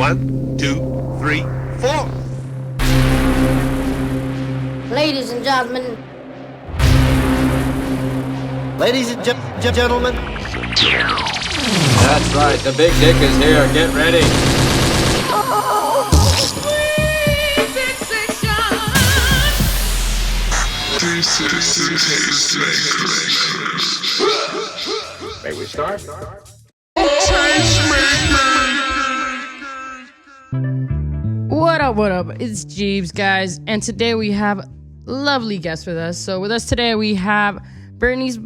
1, 2, 3, 4. Ladies and gentlemen. Ladies and gentlemen. That's right, the big dick is here. Get ready. May we start? What up? It's Geebs, guys, and today we have lovely guests with us. So with us today we have Berenice,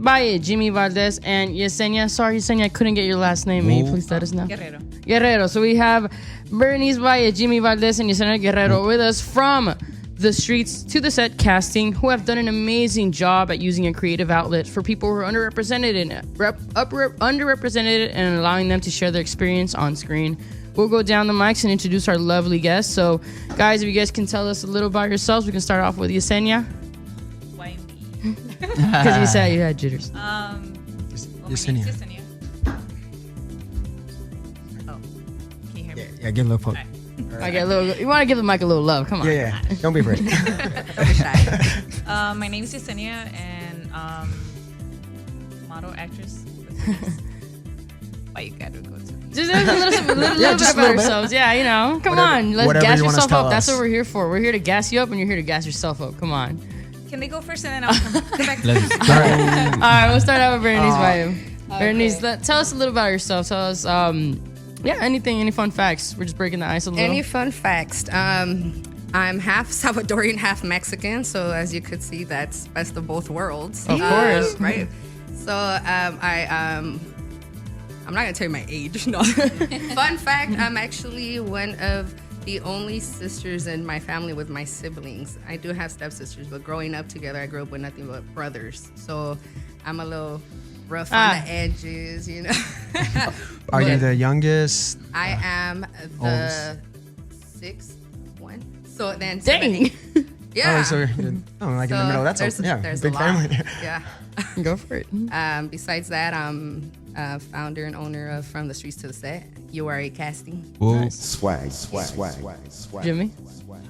Jimmy Valdez, and Yesenia. Sorry, Yesenia, I couldn't get your last name. May you please let us know? Guerrero. So we have Berenice, Jimmy Valdez, and Yesenia Guerrero with us from the streets to the set casting, who have done an amazing job at using a creative outlet for people who are underrepresented and allowing them to share their experience on screen. We'll go down the mics and introduce our lovely guests. So, guys, if you guys can tell us a little about yourselves, we can start off with Yesenia. Why me? Because you said you had jitters. Well, Yesenia. Yesenia. Oh, can you hear me? Yeah, give a little poke. I get a little. You want to give the mic a little love? Come on. Yeah. Don't be afraid. Don't be shy. My name is Yesenia, and model actress. Why you gotta go to me? Just a little bit about ourselves. Yeah, you know. Come on. Let's whatever gas you wanna yourself tell up. That's us. what we're here for. We're here to gas you up, and you're here to gas yourself up. Come on. Can they go first, and then I'll come back? All right, we'll start out with Berenice. Berenice, tell us a little about yourself. Tell us, any fun facts? We're just breaking the ice a little. Any fun facts? I'm half Salvadorian, half Mexican, so as you could see, that's best of both worlds. Of course, right? So I'm not gonna tell you my age. No. Fun fact: I'm actually one of the only sisters in my family with my siblings. I do have stepsisters, but growing up together, I grew up with nothing but brothers. So I'm a little rough on the edges, you know. Are you the youngest? I am the sixth one. So then, dang. Yeah. Oh, so you're in the middle. That's there's big a lot. family. Yeah. Go for it. Besides that, I'm founder and owner of From the Streets to the Set. You are a casting. Swag. Jimmy.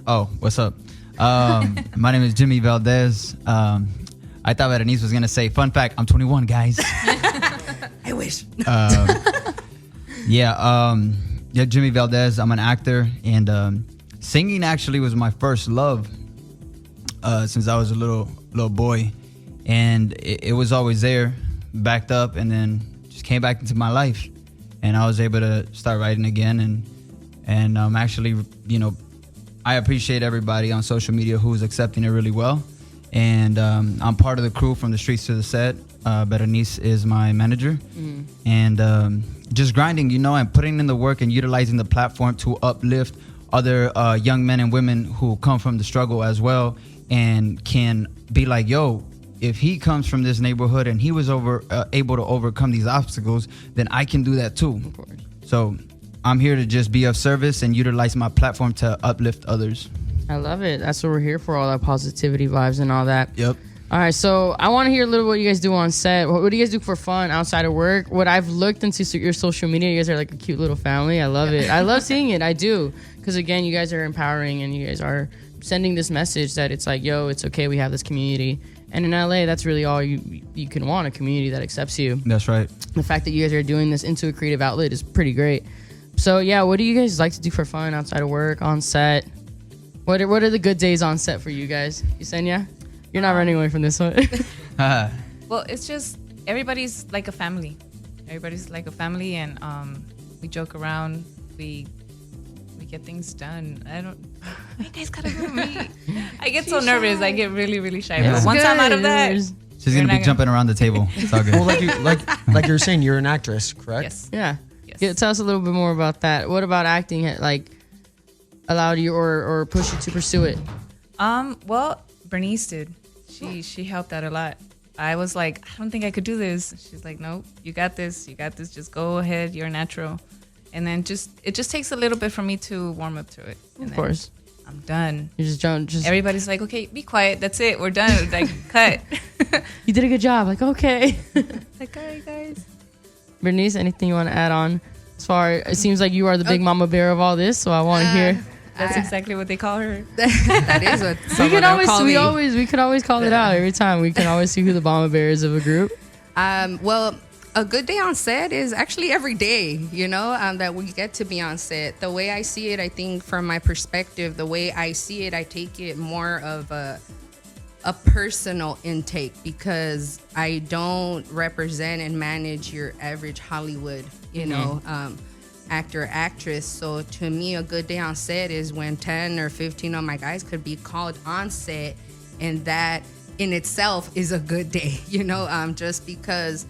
Oh, what's up? My name is Jimmy Valdez. I thought Berenice was gonna say, fun fact, I'm 21, guys. I wish. Jimmy Valdez. I'm an actor, and singing actually was my first love since I was a little boy, and it was always there, backed up, and then just came back into my life, and I was able to start writing again, and actually, I appreciate everybody on social media who's accepting it really well. And I'm part of the crew From the Streets to the Set. Berenice is my manager. And just grinding, and putting in the work and utilizing the platform to uplift other young men and women who come from the struggle as well, and can be like, yo, if he comes from this neighborhood and he was able to overcome these obstacles, then I can do that too. Of course. So I'm here to just be of service and utilize my platform to uplift others. I love it. That's what we're here for, all that positivity vibes and all that. Yep. All right, so I want to hear a little what you guys do on set. What do you guys do for fun outside of work? What I've looked into your social media, you guys are like a cute little family. I love it. I love seeing it. I do. Because, again, you guys are empowering and you guys are sending this message that it's like, yo, it's okay. We have this community. And in LA, that's really all you can want, a community that accepts you. That's right. The fact that you guys are doing this into a creative outlet is pretty great. So, yeah, what do you guys like to do for fun outside of work, on set? What are the good days on set for you guys? Yesenia? You're not running away from this one. Well, it's just everybody's like a family. Everybody's like a family, and we joke around. We get things done. You guys gotta go to me. I get so nervous. I get really, really shy. Yeah. But once I'm out of that, She's gonna be jumping around the table. It's all good. Well, like you're saying, you're an actress, correct? yes. Yeah. Yes. Yeah. Tell us a little bit more about that. What about acting allowed you or pushed you to pursue it? Well, Berenice did. She helped out a lot. I was like, I don't think I could do this. She's like, nope, you got this. Just go ahead. You're natural. And then it just takes a little bit for me to warm up to it. And Of course. I'm done. You just Everybody's like, okay, be quiet. That's it. We're done. Like, cut. you did a good job. Like, okay. Like, all right, guys. Berenice, anything you want to add on As far, it seems like you are the big mama bear of all this, so I want to hear. That's exactly what they call her. That is what We could always, call me. we could always call it out every time. We can always see who the mama bear is of a group. Well, a good day on set is actually every day, that we get to be on set. The way I see it, I think from my perspective, the way I see it, I take it more of a personal intake because I don't represent and manage your average Hollywood, actor, actress. So to me, a good day on set is when 10 or 15 of my guys could be called on set, and that in itself is a good day, just because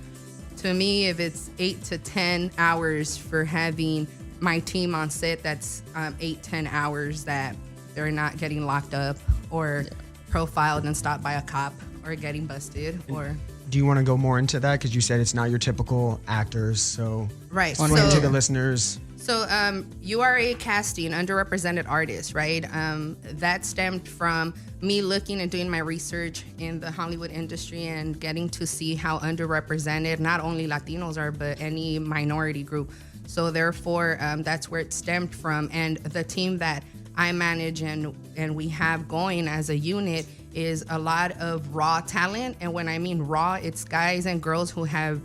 to me, if it's 8 to 10 hours for having my team on set, that's 8-10 hours that they're not getting locked up or profiled and stopped by a cop or getting busted. Or Do you want to go more into that? Because you said it's not your typical actors. So right. explain to the listeners. So you are a casting underrepresented artist, right? That stemmed from me looking and doing my research in the Hollywood industry and getting to see how underrepresented not only Latinos are, but any minority group. So therefore, that's where it stemmed from. And the team that I manage and we have going as a unit is a lot of raw talent. And when I mean raw, it's guys and girls who have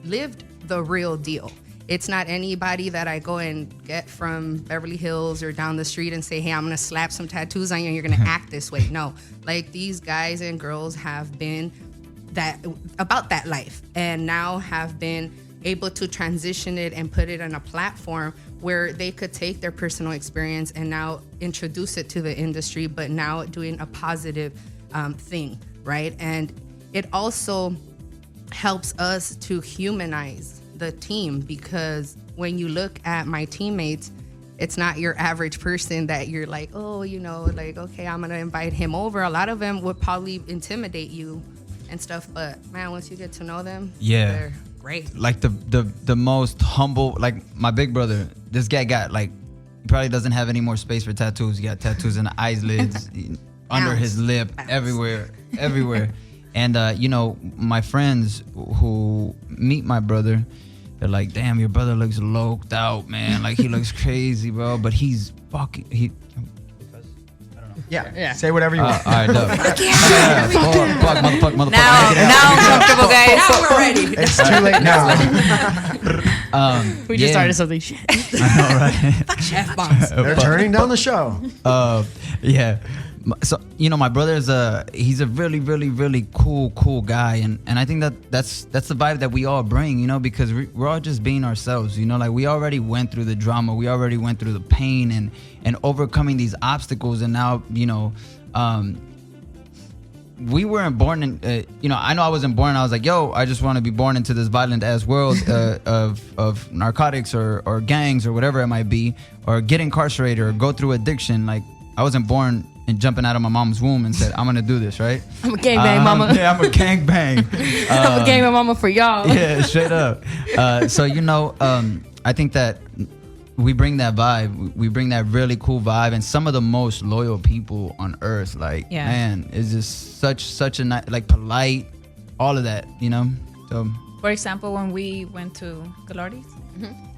lived the real deal. It's not anybody that I go and get from Beverly Hills or down the street and say, hey, I'm going to slap some tattoos on you and you're going to act this way. No, like these guys and girls have been about that life and now have been able to transition it and put it on a platform where they could take their personal experience and now introduce it to the industry, but now doing a positive thing, right? And it also helps us to humanize the team, because when you look at my teammates, it's not your average person that you're like, oh, like, okay, I'm gonna invite him over. A lot of them would probably intimidate you and stuff, but man, once you get to know them, they're great. Like the most humble, like my big brother, this guy got like, he probably doesn't have any more space for tattoos. He got tattoos in the eyelids, under his lip, everywhere. And my friends who meet my brother, they're like, damn, your brother looks loked out, man. Like, he looks crazy, bro. But he's fucking, Yeah. Say whatever you want. all right, no. Motherfucker. Now I'm comfortable, guys. Now we're ready. It's too late now. We just started something shit. I know, right? F-bombs. They're turning down the show. Yeah. So my brother's he's a really, really, really cool guy, and I think that's the vibe that we all bring, because we're all just being ourselves, like we already went through the drama, we already went through the pain and overcoming these obstacles, and now we weren't born in I know I wasn't born. I was like, yo, I just want to be born into this violent ass world of narcotics or gangs or whatever it might be, or get incarcerated or go through addiction. Like, I wasn't born and jumping out of my mom's womb and said, I'm gonna do this, right? I'm a gangbang mama. Yeah, I'm a gangbang. I'm a gangbang mama for y'all. Yeah, straight up. So I think that we bring that vibe. We bring that really cool vibe, and some of the most loyal people on earth. Like, man, it's just such a like polite, all of that, So, for example, when we went to Galardi's.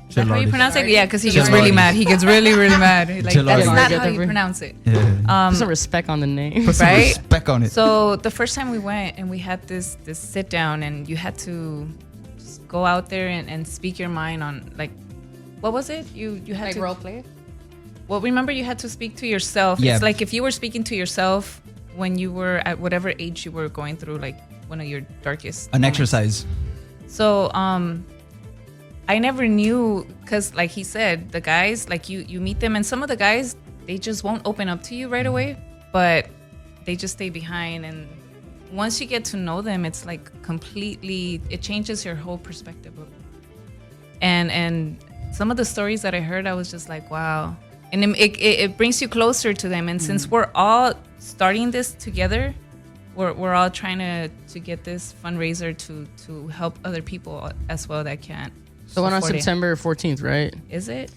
Is that how you pronounce it? Yeah, because he gets really mad. He gets really, really mad. Like, that's not how you pronounce it. Yeah. Put some respect on the name. Put some right? respect on it. So the first time we went and we had this sit down, and you had to just go out there and speak your mind on, like, what was it? You had like to role play? Well, remember, you had to speak to yourself. Yeah. It's like if you were speaking to yourself when you were at whatever age you were going through, like one of your darkest An moments. exercise. So I never knew, because like he said, the guys, like you meet them, and some of the guys, they just won't open up to you right away, but they just stay behind. And once you get to know them, it's like completely, it changes your whole perspective. And some of the stories that I heard, I was just like, wow. And it brings you closer to them. And since we're all starting this together, we're all trying to get this fundraiser to help other people as well that can't. The one on September 14th, right? Is it?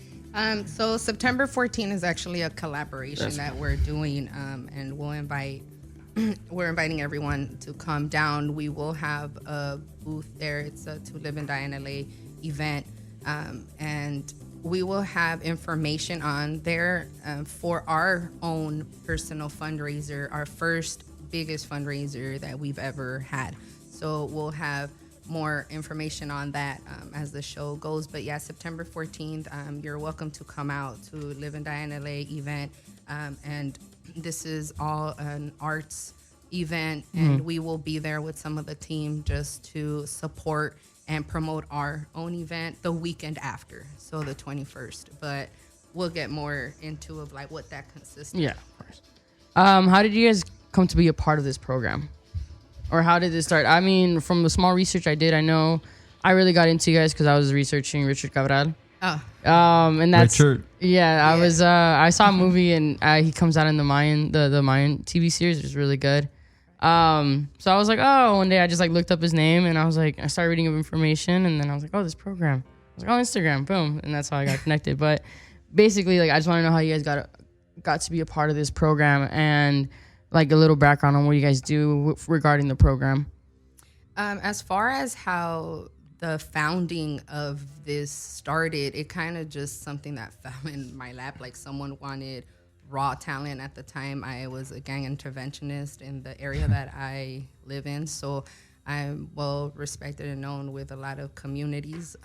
So September 14th is actually a collaboration that we're doing, and we're inviting everyone to come down. We will have a booth there. It's a To Live and Die in LA event. And we will have information on there for our own personal fundraiser, our first biggest fundraiser that we've ever had. So we'll have more information on that as the show goes. But yeah, September 14th, you're welcome to come out to Live and Die in LA event. And this is all an arts event, and we will be there with some of the team just to support and promote our own event the weekend after, so the 21st. But we'll get more into of like what that consists of. Yeah, of course. How did you guys come to be a part of this program? Or how did this start? I mean, from the small research I did, I know I really got into you guys because I was researching Richard Cabral. Oh. And that's Richard. Yeah, I saw a movie and he comes out in the Mayan TV series. It was really good. So I was like, oh, one day I just like looked up his name and I started reading up information, and then I was like, oh, this program. I was like, oh, Instagram, boom, and that's how I got connected. But basically, like, I just want to know how you guys got to be a part of this program, and like a little background on what you guys do regarding the program. As far as how the founding of this started, it kind of just something that fell in my lap. Like, someone wanted raw talent. At the time, I was a gang interventionist in the area that I live in, so I'm well respected and known with a lot of communities.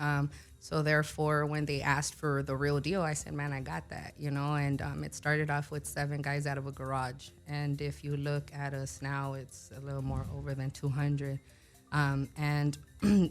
So therefore, when they asked for the real deal, I said, man, I got that, and it started off with 7 guys out of a garage. And if you look at us now, it's a little more over than 200. And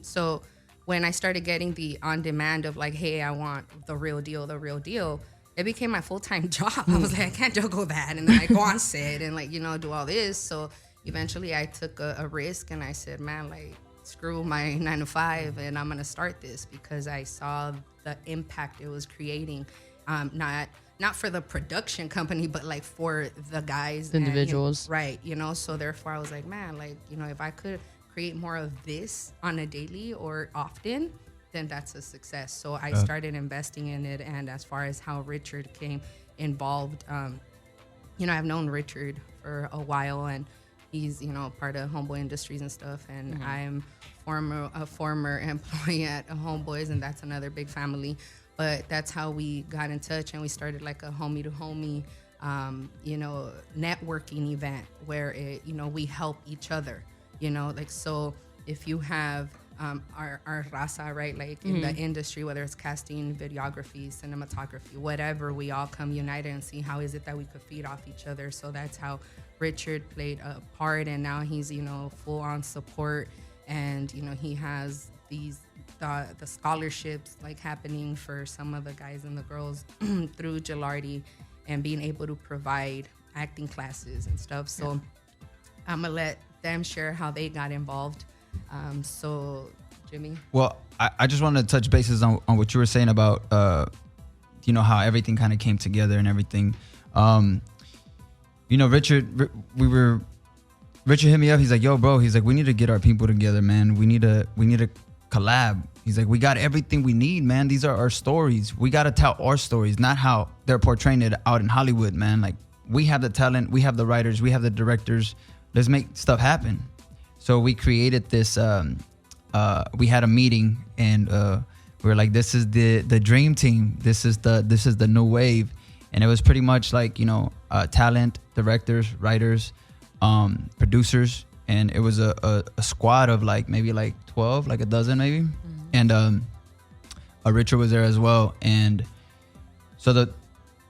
so when I started getting the on-demand of like, hey, I want the real deal, it became my full-time job. I was like, I can't juggle that and then I go on set and like, do all this. So eventually I took a risk and I said, man, like, screw my 9 to 5 and I'm gonna start this because I saw the impact it was creating. Not for the production company, but like for the guys, the individuals. Right. So therefore I was like, man, like, if I could create more of this on a daily or often, then that's a success. So I started investing in it. And as far as how Richard came involved, I've known Richard for a while, and he's, part of Homeboy Industries and stuff. And I'm a former employee at Homeboys, and that's another big family. But that's how we got in touch, and we started like a homie to homie, networking event where we help each other, so if you have our raza, right, like in the industry, whether it's casting, videography, cinematography, whatever, we all come united and see how is it that we could feed off each other. So that's how Richard played a part, and now he's full on support, and he has the scholarships like happening for some of the guys and the girls through Gilardi, and being able to provide acting classes and stuff. So I'm gonna let them share how they got involved. So Jimmy. Well, I just wanted to touch bases on what you were saying about how everything kind of came together and everything. Richard hit me up. He's like, yo, bro, he's like, we need to get our people together, man. We need to collab. He's like, we got everything we need, man. These are our stories. We got to tell our stories, not how they're portraying it out in Hollywood, man. Like, we have the talent, we have the writers, we have the directors. Let's make stuff happen. So we created this, we had a meeting, and we were like, this is the dream team. This is the new wave. And it was pretty much like, talent, directors, writers, producers. And it was a squad of like maybe like 12, like a dozen maybe. And Richard was there as well. And so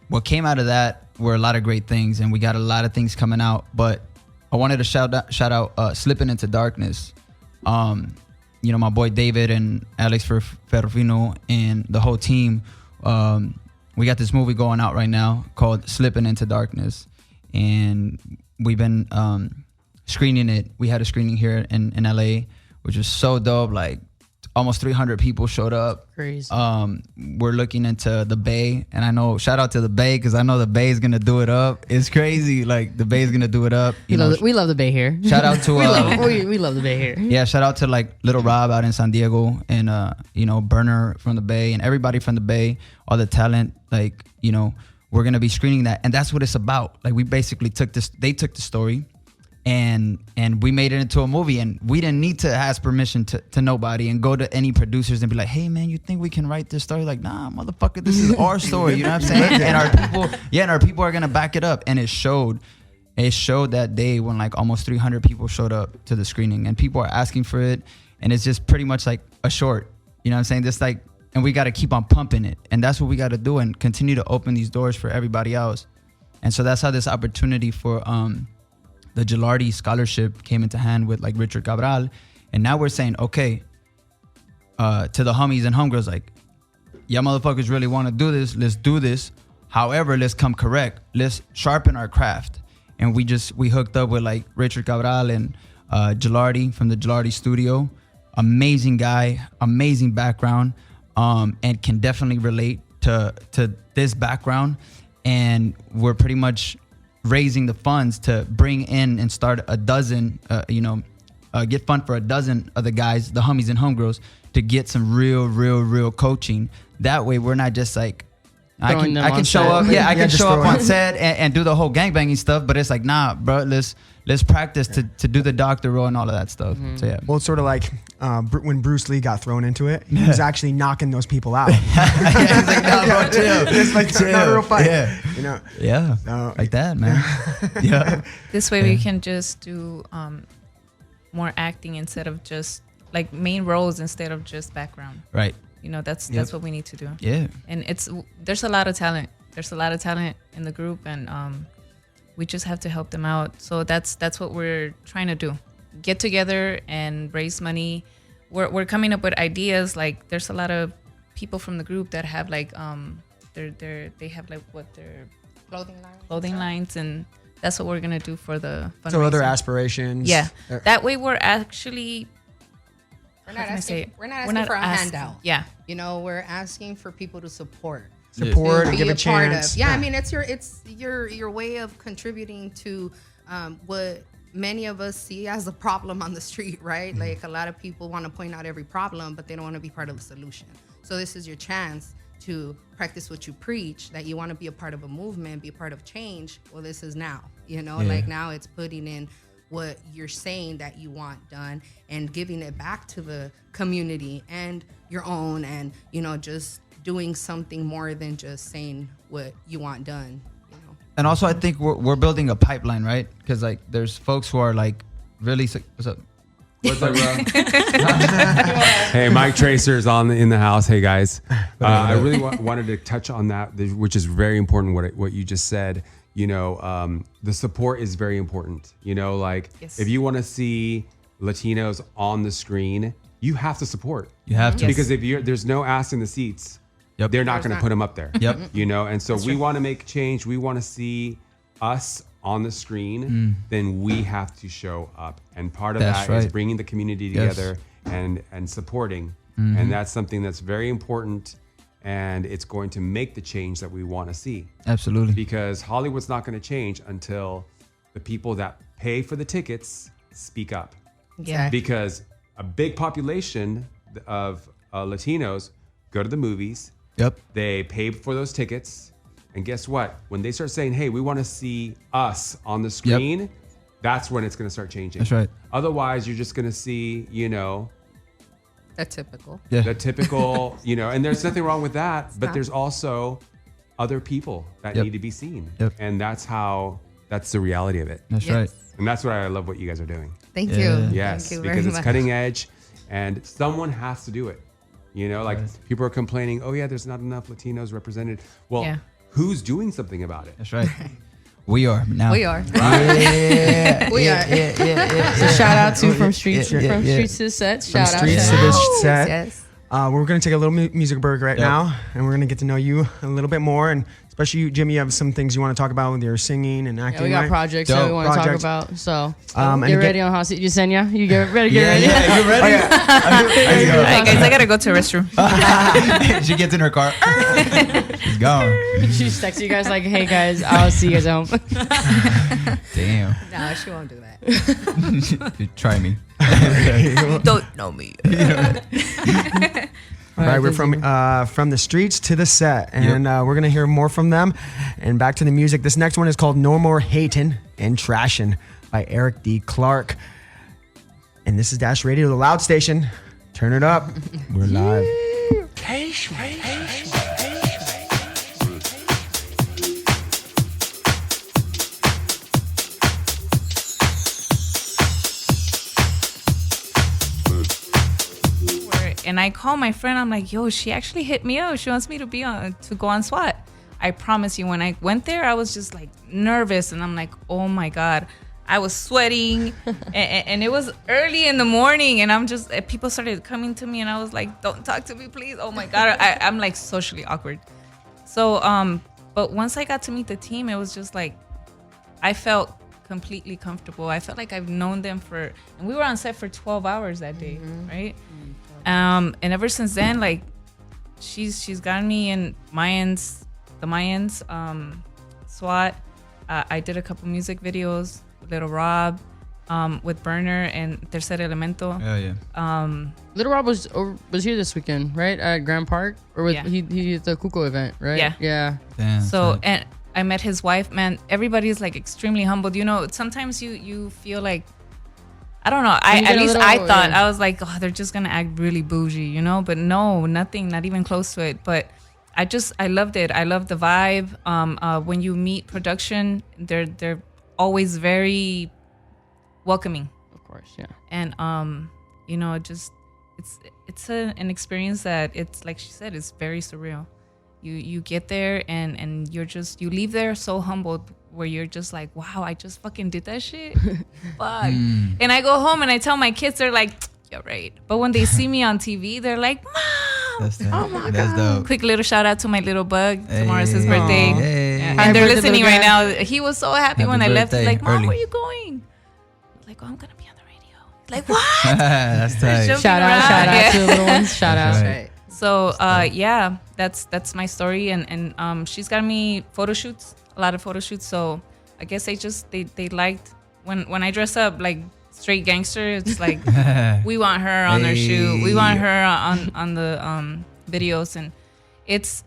what came out of that were a lot of great things, and we got a lot of things coming out. But I wanted to shout out Slipping Into Darkness. My boy David and Alex Ferrofino and the whole team. We got this movie going out right now called Slipping Into Darkness, and we've been screening it. We had a screening here in LA, which was so dope. Like, almost 300 people showed up. Crazy. We're looking into the Bay, and I know, shout out to the Bay, because I know the Bay is gonna do it up. It's crazy. Like, the Bay is gonna do it up. We love the Bay here. Shout out to we love the Bay here. Yeah, shout out to like Little Rob out in San Diego, and Burner from the Bay, and everybody from the Bay, all the talent. Like, we're gonna be screening that, and that's what it's about. Like, we basically they took the story, and we made it into a movie, and we didn't need to ask permission to nobody and go to any producers and be like, hey man, you think we can write this story? Like, nah, motherfucker, this is our story. You know what I'm saying? And our people are gonna back it up. And it showed that day when like almost 300 people showed up to the screening, and people are asking for it, and it's just pretty much like a short. You know what I'm saying? Just like, and we got to keep on pumping it, and that's what we got to do, and continue to open these doors for everybody else. And so that's how this opportunity for the Gilardi scholarship came into hand with like Richard Cabral. And now we're saying, okay, to the homies and homegirls, like, y'all motherfuckers really want to do this, let's do this. However, let's come correct. Let's sharpen our craft. And we hooked up with like Richard Cabral and Gilardi from the Gilardi studio. Amazing guy, amazing background, and can definitely relate to this background. And we're pretty much raising the funds to bring in and start a dozen, get fund for a dozen of the guys, the homies and homegirls, to get some real coaching. That way we're not just like, I can show up. Yeah, I can show up on set and do the whole gangbanging stuff, but it's like, nah, bro, let's practice to do the doctor role and all of that stuff. So yeah. Well, it's sort of like when Bruce Lee got thrown into it, he was actually knocking those people out. He's like, nah, bro, chill. It's like not a real fight. Yeah. You know. Yeah. Like that, man. Yeah. This way we can just do more acting instead of just like main roles instead of just background. Right. You know, that's what we need to do. Yeah. And there's a lot of talent. There's a lot of talent in the group, and we just have to help them out. So that's what we're trying to do. Get together and raise money. We're coming up with ideas. Like there's a lot of people from the group that have like they have like their clothing lines, and that's what we're gonna do for the fundraiser. So other aspirations. Yeah. That way we're actually we're not asking for a handout. Yeah. You know, we're asking for people to support. And give a chance. I mean, it's your way of contributing to what many of us see as a problem on the street, right? Like a lot of people want to point out every problem, but they don't want to be part of the solution. So this is your chance to practice what you preach, that you want to be a part of a movement, be a part of change. Well, this is now, like now it's putting in what you're saying that you want done and giving it back to the community and your own, and, just doing something more than just saying what you want done. And also, I think we're building a pipeline, right? Because like there's folks who are like really what's up? What's up, bro? Hey, Mike Tracer's in the house. Hey guys, I really wanted to touch on that, which is very important. What you just said. The support is very important. If you want to see Latinos on the screen, you have to support. You have to, because if there's no ass in the seats. Yep. They're not going to put them up there. Yep. And so we want to make change. We want to see us on the screen. Then we have to show up. And part of that is bringing the community together and supporting. And that's something that's very important. And it's going to make the change that we want to see. Absolutely. Because Hollywood's not going to change until the people that pay for the tickets speak up. Yeah. Because a big population of Latinos go to the movies. Yep. They pay for those tickets. And guess what? When they start saying, hey, we want to see us on the screen, that's when it's going to start changing. That's right. Otherwise, you're just going to see, the typical. Yeah. The typical, and there's nothing wrong with that. But there's also other people that need to be seen. Yep. And that's the reality of it. That's right. And that's what I love what you guys are doing. Thank you. Yes, Thank you very because it's much. cutting edge and someone has to do it. People are complaining, oh yeah, there's not enough Latinos represented. Well, who's doing something about it? That's right. We are now. We are. Yeah. We are. Yeah. So shout out to from streets to the set. From Shout out. streets to this set. Yes. We're going to take a little music break right now, and we're going to get to know you a little bit more. And especially you, Jimmy, you have some things you want to talk about with your singing and acting. Yeah, we got right? projects that we want to talk about. So get ready on hot seat. Yesenia, you get ready. Yeah, you ready? All right, guys, I gotta go to the restroom. She gets in her car. She's gone. She's texting you guys like, hey guys, I'll see you guys home. Damn. No, she won't do that. Try me. You don't know me. All right, we're from the streets to the set, and we're gonna hear more from them. And back to the music. This next one is called "No More Hatin' and Trashin'" by Eric D. Clark. And this is Dash Radio, the loud station. Turn it up. We're live. And I call my friend. I'm like, yo, she actually hit me up. She wants me to go on SWAT. I promise you, when I went there, I was just like nervous, and I'm like, oh my God. I was sweating, and it was early in the morning, and I'm just, people started coming to me, and I was like, don't talk to me, please. Oh my God. I'm like socially awkward. So, but once I got to meet the team, it was just like, I felt completely comfortable. I felt like I've known them and we were on set for 12 hours that day, right? And ever since then, like, she's gotten me in the Mayans, SWAT. I did a couple music videos. Little Rob, with Burner and Tercer Elemento. Oh yeah. Little Rob was here this weekend, right? At Grand Park, or he at the Cuco event, right? Yeah. Yeah. Damn, So sick. and I met his wife. Man, everybody's like extremely humbled. You know, sometimes you feel like, I don't know. I thought I was like, oh, they're just gonna act really bougie, you know. But no, nothing, not even close to it. But I loved it. I love the vibe. When you meet production, they're always very welcoming. Of course, yeah. And you know, it's an experience that, it's like she said, it's very surreal. You get there and you leave there so humbled, where you're just like, wow, I just fucking did that shit. Fuck. And I go home and I tell my kids, they're like, you're right. But when they see me on TV, they're like, Mom. That's dope. Oh my That's God. dope. Quick little shout out to my little bug. Tomorrow's his birthday. Hey. Yeah. Happy And they're birthday, listening little right guy. now. He was so happy Happy when I left. He's birthday, like, Mom, early. where you going? I was like, oh, I'm going to be on the radio. He's like, what? That's tight. Joking Shout out around. to the little ones. Shout That's out. right. So yeah, that's my story, and she's got me photo shoots, a lot of photo shoots. So I guess they liked when I dress up like straight gangster. It's like we want her on their shoot, we want her on the videos, and it's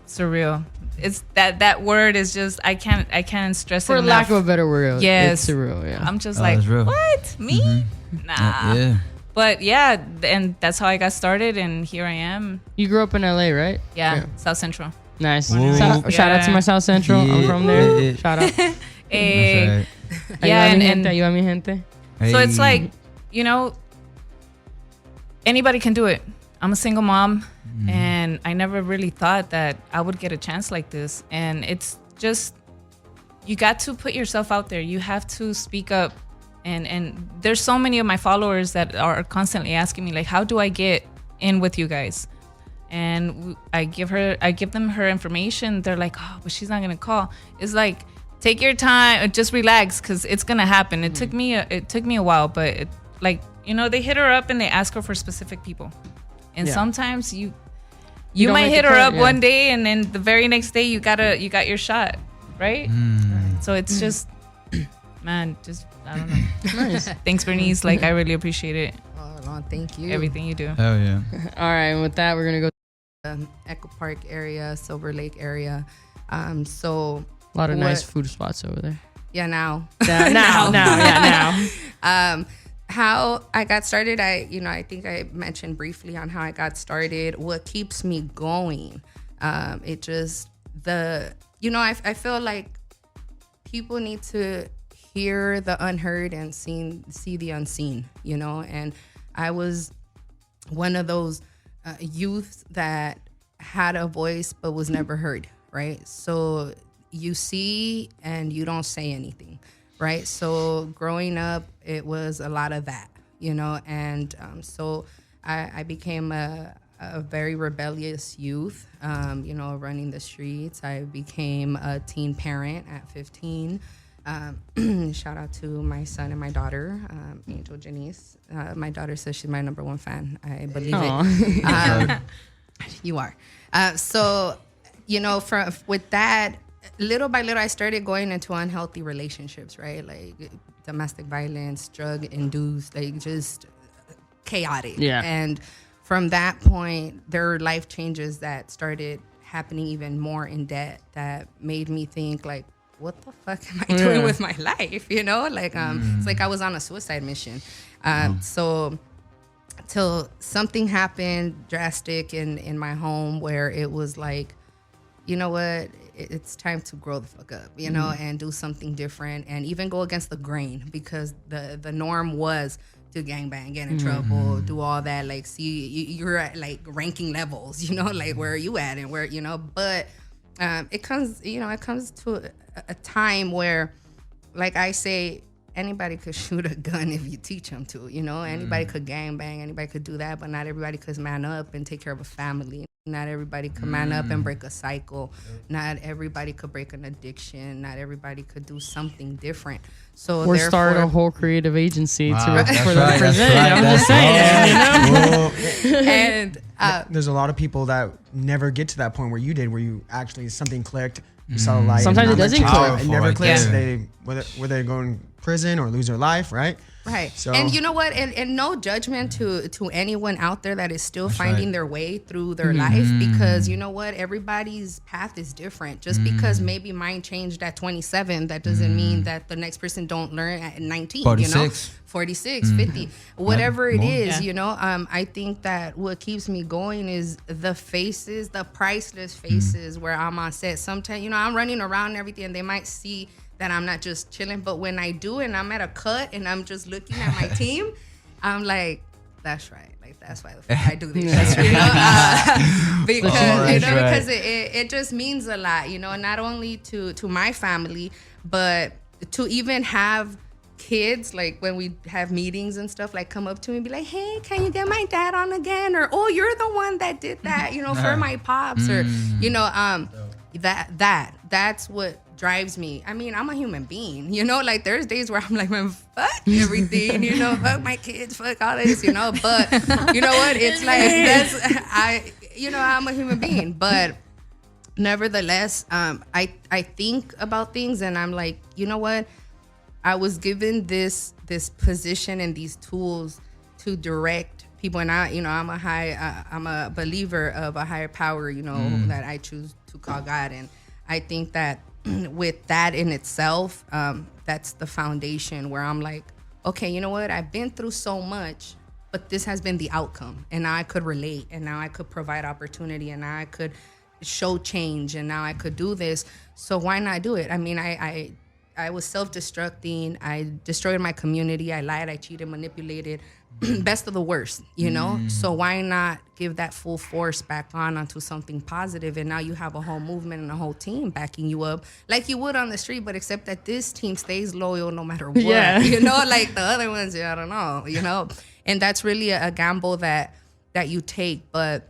surreal. It's that word is just I can't stress it For enough. lack of a better word, Yes, it's surreal. Yeah. I'm just Oh, like, that's real. what? Me? Nah. Yeah. But yeah, and that's how I got started, and here I am. You grew up in LA, right? Yeah, South Central. Nice. Whoa. Shout out to my South Central. I'm Yeah. from there. Yeah. Shout out. Eh, That's yeah, Ayuda mi and gente, ayuda mi gente. right. so it's Hey. like, you know, anybody can do it. I'm a single mom, and I never really thought that I would get a chance like this. And it's just, you got to put yourself out there. You have to speak up. And there's so many of my followers that are constantly asking me, like, how do I get in with you guys? And I give them her information. They're like, oh, but she's not gonna call. It's like, take your time, just relax, because it's gonna happen. It took me a while, but like, you know, they hit her up and they ask her for specific people, and sometimes you don't might make hit the her cut, up yeah. one day, and then the very next day you got your shot, right? So it's just, man, just I don't know. Nice. Thanks, Berenice. Like, I really appreciate it. Oh, thank you. Everything you do. Hell yeah. All right, and with that, we're gonna go Echo Park area, Silver Lake area. So a lot of nice what- food spots over there. Yeah, now. Now. How I got started, I think I mentioned briefly on how I got started. What keeps me going? It just I feel like people need to hear the unheard and see the unseen, and I was one of those youth that had a voice but was never heard, right? So you see and you don't say anything, right? So growing up, it was a lot of that, and so I became a very rebellious youth, running the streets. I became a teen parent at 15. Shout out to my son and my daughter, Angel Janice. My daughter says she's my number one fan. I believe it. You are. So, with that, little by little, I started going into unhealthy relationships, right? Like domestic violence, drug induced, like just chaotic. Yeah. And from that point, there were life changes that started happening even more in debt that made me think like, what the fuck am I doing with my life? You know, like it's like I was on a suicide mission. So till something happened drastic in my home where it was like, you know what, it's time to grow the fuck up, you know, and do something different and even go against the grain, because the norm was to gangbang, get in trouble, do all that. Like, see, you're at like ranking levels, you know, like where are you at and where, you know, but it comes to a time where, like I say, anybody could shoot a gun if you teach them to, you know, anybody could gangbang, anybody could do that, but not everybody could man up and take care of a family. Not everybody could man up and break a cycle. Not everybody could break an addiction. Not everybody could do something different. So or start a whole creative agency to Wow, for the present. I'm just saying, you know? And there's a lot of people that never get to that point where you did, where you actually something clicked. You saw the light. Sometimes it doesn't click. It never clicks. They whether they go in prison or lose their life, right? Right. So, and you know what? And no judgment to anyone out there that is still finding their way through their life, because you know what? Everybody's path is different. Just because maybe mine changed at 27, that doesn't mean that the next person don't learn at 19, 46. you know? 46, 50, whatever it is, you know? I think that what keeps me going is the faces, the priceless faces where I'm on set. Sometimes, you know, I'm running around and everything, and they might see that I'm not just chilling, but when I do and I'm at a cut and I'm just looking at my team, I'm like, that's right. Like, that's why the fuck I do this shit, you know? Because, you know, because it just means a lot, you know, not only to my family, but to even have kids, like when we have meetings and stuff, like come up to me and be like, hey, can you get my dad on again? Or, oh, you're the one that did that, you know, for my pops, or, you know, that's what drives me. I mean, I'm a human being, you know, like there's days where I'm like, man, fuck everything, you know, fuck my kids, fuck all this, you know, but you know what, it's like, I'm a human being, but nevertheless, I think about things and I'm like, you know what, I was given this position and these tools to direct people, and I'm a believer of a higher power, you know, that I choose to call God, and I think that with that in itself, that's the foundation where I'm like, okay, you know what? I've been through so much, but this has been the outcome. And now I could relate, and now I could provide opportunity, and now I could show change, and now I could do this. So why not do it? I mean, I was self-destructing. I destroyed my community. I lied, I cheated, manipulated. Best of the worst, you know? So why not give that full force back onto something positive? And now you have a whole movement and a whole team backing you up like you would on the street, but except that this team stays loyal no matter what, you know? Like the other ones, I don't know, you know? And that's really a gamble that you take. But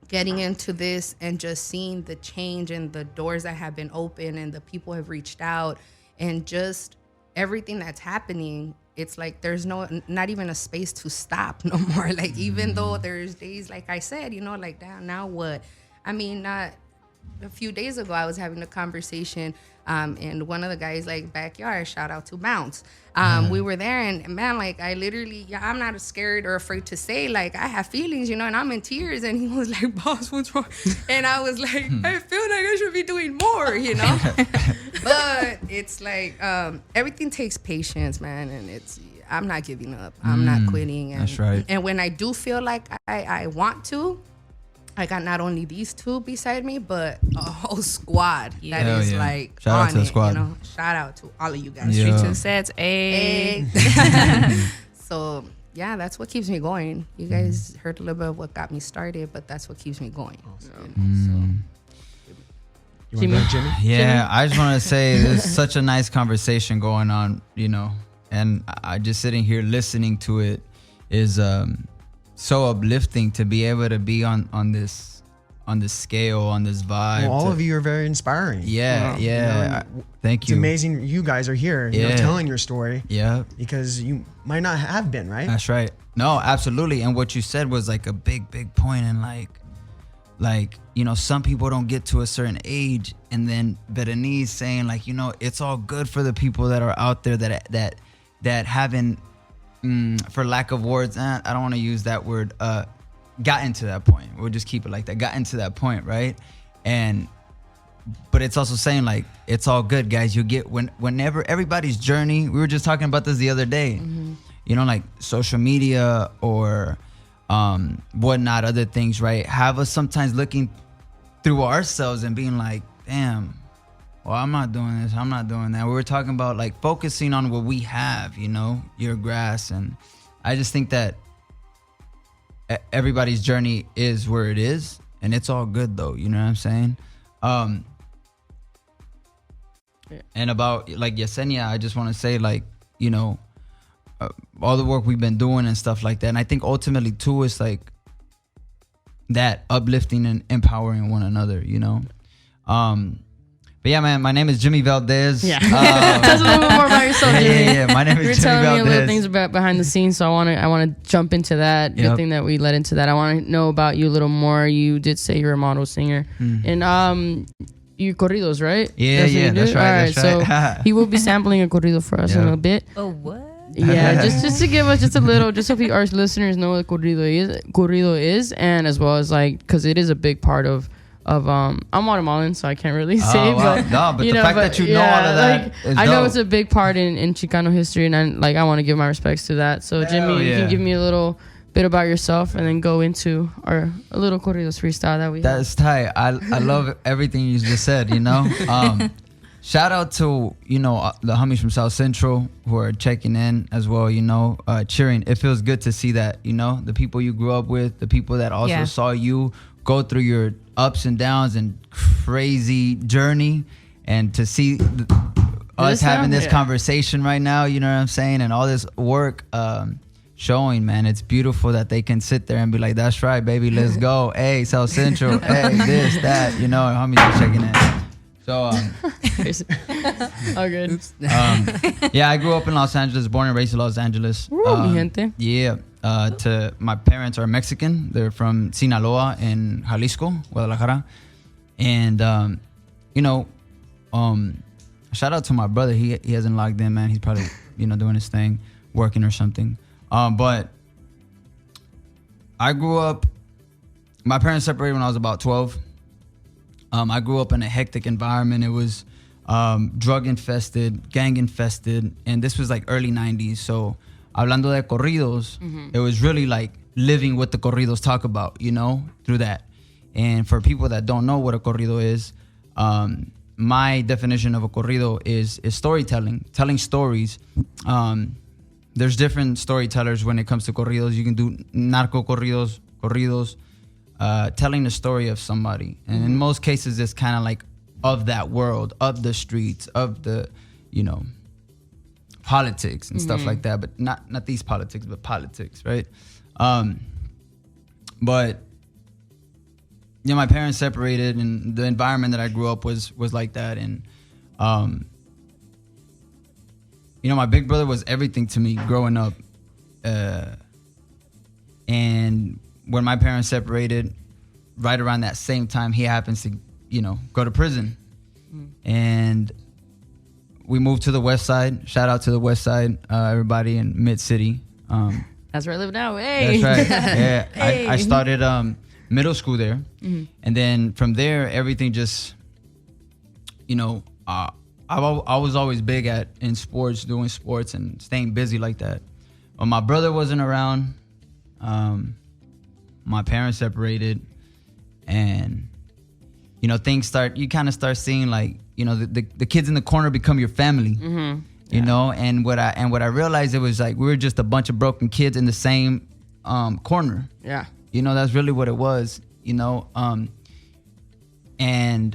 getting into this and just seeing the change and the doors that have been open and the people have reached out and just everything that's happening, it's like there's not even a space to stop no more. Like, even though there's days, like I said, you know, like, damn, now what? I mean, not a few days ago, I was having a conversation in one of the guys' like backyard, shout out to Bounce. We were there, and man, like, I literally, I'm not scared or afraid to say, like, I have feelings, you know, and I'm in tears. And he was like, boss, what's wrong? And I was like, I feel like I should be doing more, you know? But it's like, everything takes patience, man. And I'm not giving up. I'm not quitting. And, that's right. And when I do feel like I want to, I got not only these two beside me, but a whole squad that is like shout out to the squad. You know? Shout out to all of you guys. Yeah. 3 2 sets, So yeah, that's what keeps me going. You guys heard a little bit of what got me started, but that's what keeps me going. you want to go, Jimmy? Yeah, I just want to say there's such a nice conversation going on, you know, and I just sitting here listening to it is so uplifting to be able to be on this scale, on this vibe. Well, all of you are very inspiring. Yeah, wow. yeah. Thank you. It's amazing you guys are here, you know, telling your story. Yeah. Because you might not have been, right? That's right. No, absolutely. And what you said was like a big point, and like, you know, some people don't get to a certain age, and then Berenice saying, like, you know, it's all good for the people that are out there that haven't, for lack of words, I don't want to use that word, gotten to that point. We'll just keep it like that. Gotten to that point, right? And but it's also saying like it's all good, guys. You get whenever everybody's journey. We were just talking about this the other day. You know, like social media or whatnot, other things, right? Have us sometimes looking through ourselves and being like, damn, well, I'm not doing this, I'm not doing that. We were talking about like focusing on what we have, you know, your grass. And I just think that everybody's journey is where it is, and it's all good though, you know what I'm saying? And about like Yesenia, I just want to say, like, you know, all the work we've been doing and stuff like that. And I think ultimately too, it's like that uplifting and empowering one another, you know? But yeah, man, my name is Jimmy Valdez. Yeah. Tell us a little bit more about yourself, Jimmy. Yeah. My name is You're Jimmy telling Valdez. me a little things about behind the scenes, so I want to jump into that. Good thing that we led into that. I want to know about you a little more. You did say you're a model singer, and you corridos, right? Yeah, that's right. All right, so he will be sampling a corrido for us in a little bit. Oh, what? Yeah, just to give us just a little, just so our listeners know what corrido is, and as well as like, because it is a big part of I'm Guatemalan, so I can't really say, but the fact that you know all of that, like, I know it's a big part in Chicano history, and I want to give my respects to that. So Jimmy, you can give me a little bit about yourself, and then go into a little corridos freestyle that we have. That's tight. I love everything you just said, you know? Shout out to, you know, the homies from South Central who are checking in as well, you know, cheering. It feels good to see that, you know, the people you grew up with, the people that also saw you go through your ups and downs and crazy journey, and to see us having this conversation right now, you know what I'm saying, and all this work showing, man. It's beautiful that they can sit there and be like, that's right, baby, let's go. Hey, South Central, hey, this, that, you know, homies are checking in. So, oh, good. Yeah, I grew up in Los Angeles, born and raised in Los Angeles. Mi gente. Yeah. My parents are Mexican. They're from Sinaloa in Jalisco, Guadalajara. And, you know, shout out to my brother. He hasn't logged in, man. He's probably, you know, doing his thing, working or something. But I grew up, my parents separated when I was about 12. I grew up in a hectic environment. It was drug infested, gang infested, and this was like early 90s. So, hablando de corridos, it was really like living what the corridos talk about, you know, through that. And for people that don't know what a corrido is, my definition of a corrido is storytelling, telling stories. There's different storytellers when it comes to corridos. You can do narco corridos, telling the story of somebody. And in most cases, it's kind of like of that world, of the streets, of the, you know, politics and stuff like that. But not these politics, but politics, right? But, you know, my parents separated, and the environment that I grew up was like that. And, you know, my big brother was everything to me growing up. And when my parents separated, right around that same time, he happens to, you know, go to prison. And we moved to the West Side. Shout out to the West Side, everybody in Mid-City. That's where I live now. Hey. That's right. Yeah. Hey. I started middle school there. And then from there, everything just, you know, I was always big in sports, doing sports and staying busy like that. But my brother wasn't around. My parents separated, and, you know, you kind of start seeing, like, you know, the kids in the corner become your family, you know. And what I realized, it was like we were just a bunch of broken kids in the same corner. Yeah, you know, that's really what it was, you know. And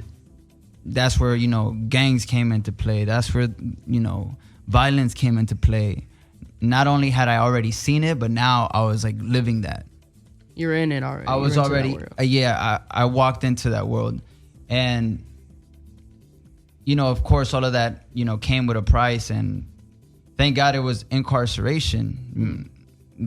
that's where, you know, gangs came into play. That's where, you know, violence came into play. Not only had I already seen it, but now I was like living that. You're in it already. I was already, I walked into that world. And, you know, of course, all of that, you know, came with a price. And thank God it was incarceration.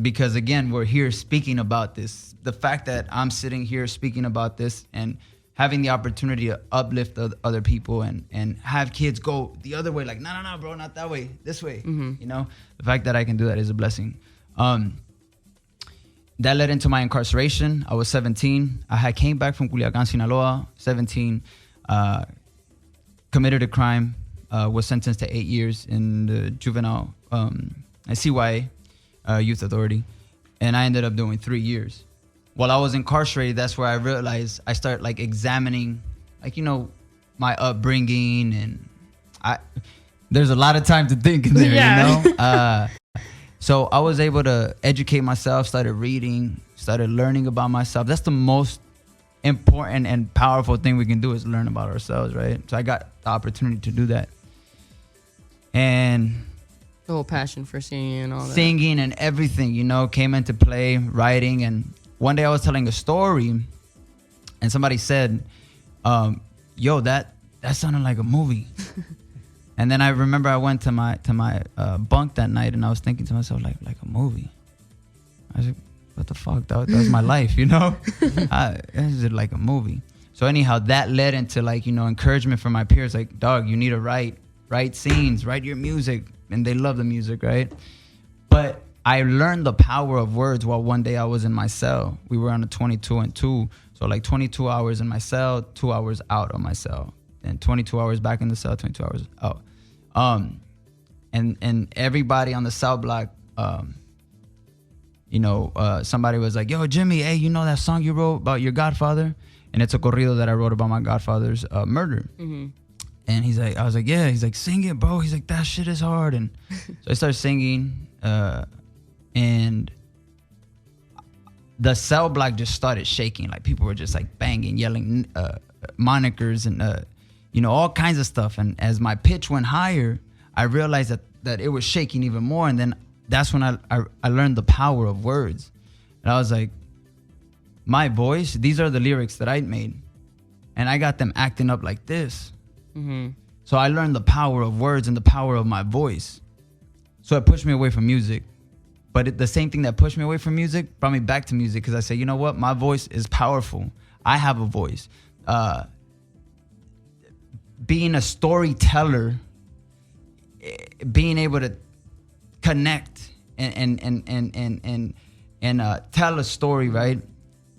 Because, again, we're here speaking about this. The fact that I'm sitting here speaking about this and having the opportunity to uplift other people and have kids go the other way, like, no, bro, not that way, this way. You know, the fact that I can do that is a blessing. That led into my incarceration. I was 17. I had came back from Culiacan, Sinaloa, 17. committed a crime, was sentenced to 8 years in the juvenile CYA, Youth Authority, and I ended up doing 3 years. While I was incarcerated, that's where I realized I started like examining, like, you know, my upbringing, and there's a lot of time to think in there, you know? So I was able to educate myself, started reading, started learning about myself. That's the most important and powerful thing we can do, is learn about ourselves, right? So I got the opportunity to do that. And the whole passion for singing and all that. Singing and everything, you know, came into play, writing. And one day I was telling a story, and somebody said, yo, that sounded like a movie. And then I remember I went to my bunk that night, and I was thinking to myself, like a movie. I was like, what the fuck? That was my life, you know? Is it like a movie? So anyhow, that led into, like, you know, encouragement from my peers, like, dog, you need to write scenes, write your music. And they love the music, right? But I learned the power of words while one day I was in my cell. We were on a 22 and 2. So like 22 hours in my cell, 2 hours out of my cell. And 22 hours back in the cell, 22 hours out. And everybody on the cell block, you know, somebody was like, yo, Jimmy, hey, you know that song you wrote about your godfather? And it's a corrido that I wrote about my godfather's murder. Mm-hmm. And he's like, I was like, yeah. He's like, sing it, bro. He's like, that shit is hard. And so I started singing, and the cell block just started shaking. Like, people were just like banging, yelling monikers and, you know, all kinds of stuff. And as my pitch went higher, I realized that it was shaking even more. And then that's when I learned the power of words. And I was like, my voice, these are the lyrics that I made. And I got them acting up like this. Mm-hmm. So I learned the power of words and the power of my voice. So it pushed me away from music. But the same thing that pushed me away from music brought me back to music, because I said, you know what? My voice is powerful. I have a voice. Being a storyteller, being able to connect and tell a story, right,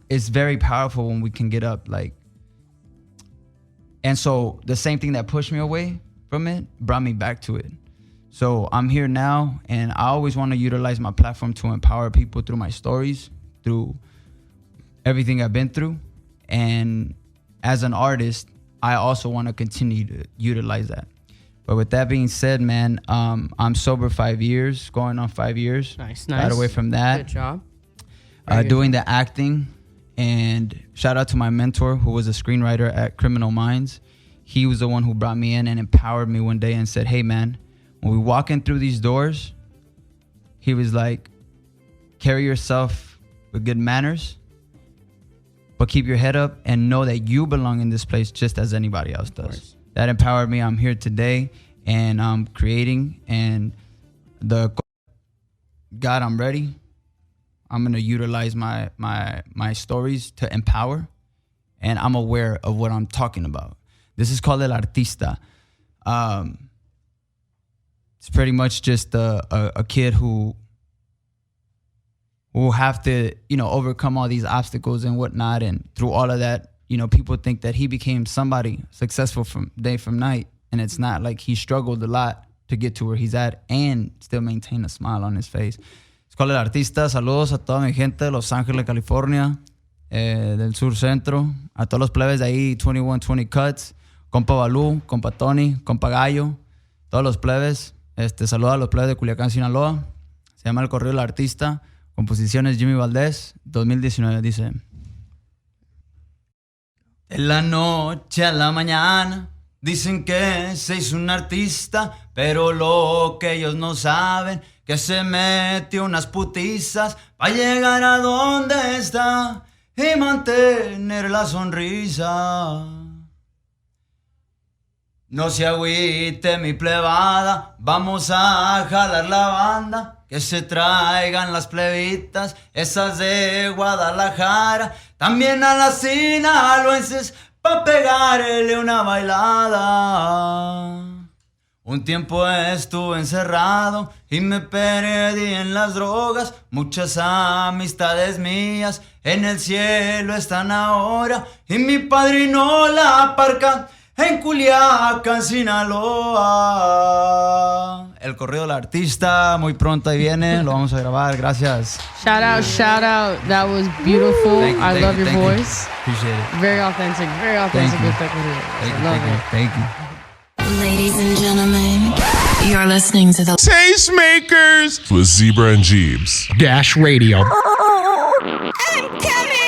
is very powerful when we can get up, like. And so the same thing that pushed me away from it brought me back to it. So I'm here now, and I always want to utilize my platform to empower people through my stories, through everything I've been through. And as an artist, I also want to continue to utilize that. But with that being said, man, I'm sober 5 years, going on 5 years. Nice. Got away from that. Good job. Doing the acting. And shout out to my mentor, who was a screenwriter at Criminal Minds. He was the one who brought me in and empowered me one day and said, hey, man, when we walk in through these doors, he was like, carry yourself with good manners, but keep your head up and know that you belong in this place just as anybody else does. That empowered me. I'm here today, and I'm creating, and God, I'm ready. I'm going to utilize my stories to empower, and I'm aware of what I'm talking about. This is called El Artista. It's pretty much just a kid who will have to, you know, overcome all these obstacles and whatnot. And through all of that, you know, people think that he became somebody successful from day from night. And it's not. Like, he struggled a lot to get to where he's at and still maintain a smile on his face. Escuela del Artista, saludos a toda mi gente de Los Ángeles, California, del Sur Centro, a todos los plebes de ahí, 2120 Cuts, compa Balú, compa Tony, compa Gallo, todos los plebes. Saludos a los plebes de Culiacán, Sinaloa. Se llama El Corrido del Artista, composiciones Jimmy Valdez, 2019, dice. De la noche a la mañana dicen que se hizo un artista, pero lo que ellos no saben, que se metió unas putizas para llegar a donde está y mantener la sonrisa. No se agüite mi plebada, vamos a jalar la banda, que se traigan las plebitas, esas de Guadalajara, también a las sinaloenses, pa' pegarle una bailada. Un tiempo estuve encerrado y me perdí en las drogas. Muchas amistades mías en el cielo están ahora y mi padrino la parca en Culiacán, Sinaloa. El corrido del artista, muy pronto ahí viene, lo vamos a grabar, gracias. Shout out. That was beautiful. I love your voice. Appreciate it. Very authentic. Thank you. Thank you. Ladies and gentlemen, you're listening to the Tastemakers with Zebra and Geebs. Dash Radio. I'm coming!